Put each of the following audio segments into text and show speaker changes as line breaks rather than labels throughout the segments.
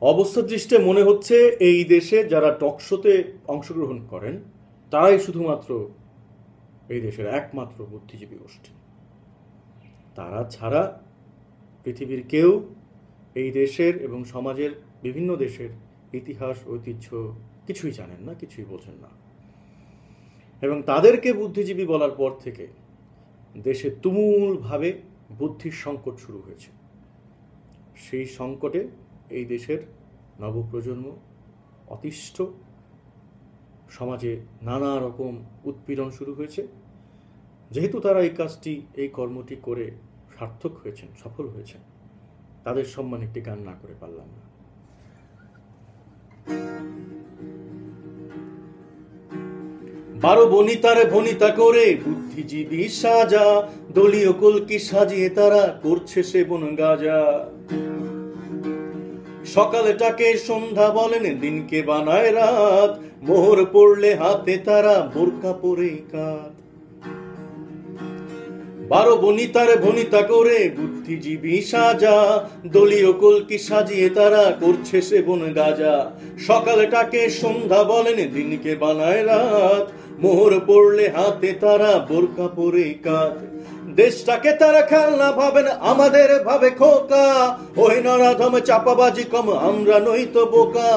অবস্থা দৃষ্টে মনে হচ্ছে এই দেশে যারা টকশোতে অংশগ্রহণ করেন তারাই শুধুমাত্র এই দেশের একমাত্র বুদ্ধিজীবী গোষ্ঠী। তারা ছাড়া পৃথিবীর কেউ এই দেশের এবং সমাজের বিভিন্ন দেশের ইতিহাস ঐতিহ্য কিছুই জানেন না, কিছুই বোঝেন না। এবং তাদেরকে বুদ্ধিজীবী বলার পর থেকে দেশে তুমুলভাবে বুদ্ধির সংকট শুরু হয়েছে। সেই সংকটে এই দেশের নবপ্রজন্ম অতিষ্ঠ, সমাজে নানা রকম উৎপীড়ন শুরু হয়েছে। যেহেতু তারা এই কাজটি, এই কর্মটি করে সার্থক হয়েছেন, সফল হয়েছেন, তাদের সম্মান একটি গান না করে পারলাম না। বারো বনিতারে ভনিতা করে বুদ্ধিজীবী সাজা, দলীয় কলকি সাজিয়ে তারা করছে সেবন গাজা। সকালটাকে সন্ধ্যা বলেন, দিনকে বানায় রাত, মোহর পড়লে হাতে তারা বোরকা পরে কাত। বারো বনিতারে ভনিতা করে বুদ্ধিজীবী সাজা, দলীয় কলকি সাজিয়ে তারা করছে সেবন গাজা। সকালটাকে সন্ধ্যা বলেন, দিনকে বানায় রাত, মোহর পড়লে হাতে তারা বোরকা পরে কাত। দেশটাকে তারা খেলনা ভাবেন, আমাদের ভাবে খোকা, ওই নরাধম চাপাবাজি কম, আমরা নই তো বোকা।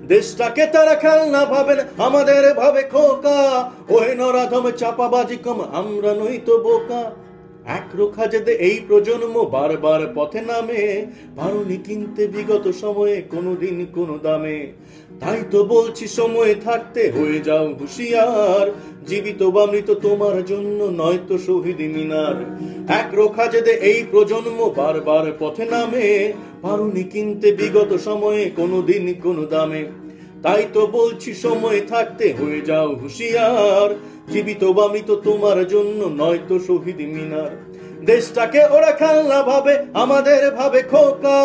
দেশটাকে তারা খেলনা ভাবেন, আমাদের ভাবে খোকা, ওই নরাধম চাপাবাজি কম, আমরা নই তো বোকা। এক রোখা যেতে এই প্রজন্ম বারবার পথে নামে, পারুনি কিনতে বিগত সময়ে কোনোদিন কোনো দামে। তাই তো বলছি সময় থাকতে হয়ে যাও হুঁশিয়ার, জীবিত বা মৃত তোমার জন্য নয়তো শহীদ মিনার। এক রোখা যেতে এই প্রজন্ম বারবার পথে নামে, পারুনি কিনতে বিগত সময়ে কোনোদিন কোনো দামে। তাই তো বলছি সময় থাকতে হয়ে যাও হুঁশিয়ার, জীবিত বা মৃত তোমার জন্য নয়তো শহীদ মিনার। দেশটাকে ওরা খেলনা ভাবে, আমাদের ভাবে খোকা,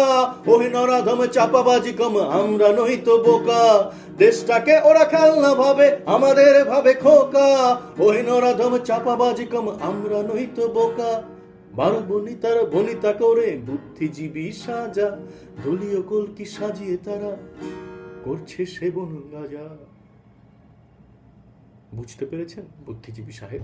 ওই নরাধম চাপাবাজি কম, আমরা নই তো বোকা। দেশটাকে ওরা খেলনা ভাবে, আমাদের ভাবে খোকা, ওই নরাধম চাপাবাজি কম, আমরা নই তো বোকা। বারো বনিতার বনিতা করে বুদ্ধিজীবী সাজা, দলীয় কলকি সাজিয়ে তারা করছে সেবন গাজা। বুঝতে পেরেছেন বুদ্ধিজীবী সাহেব?